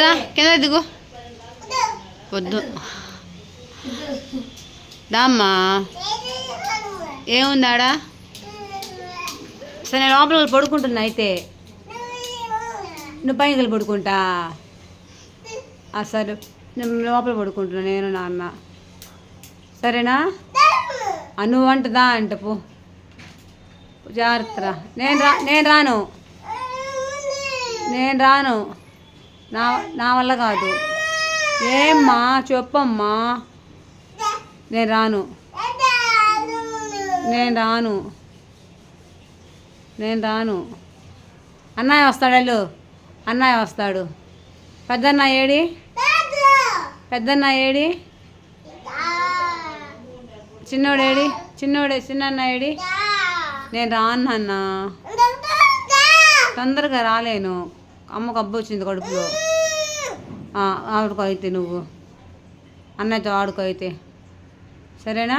కింద దిగు వద్దు దామ్మా ఏముందాడా సరే నేను లోపల పడుకుంటున్నా అయితే నువ్వు పైన వెళ్ళి పడుకుంటా సరే నేను లోపల పడుకుంటున్నా నేను నాన్న సరేనా నువ్వు అంటదా అంట పో జాగ్రత్త నేను రాను నా వల్ల కాదు ఏమ్మా చెప్పమ్మా నేను రాను అన్నయ్య వస్తాడు వెళ్ళు అన్నయ్య వస్తాడు పెద్దన్న ఏడి చిన్నన్న ఏడి నేను రాను అన్న తొందరగా రాలేను అమ్మకు అబ్బు వచ్చింది కడుపులో ఆడుకో అయితే నువ్వు అన్నయ్యతో ఆడుకో అయితే సరేనా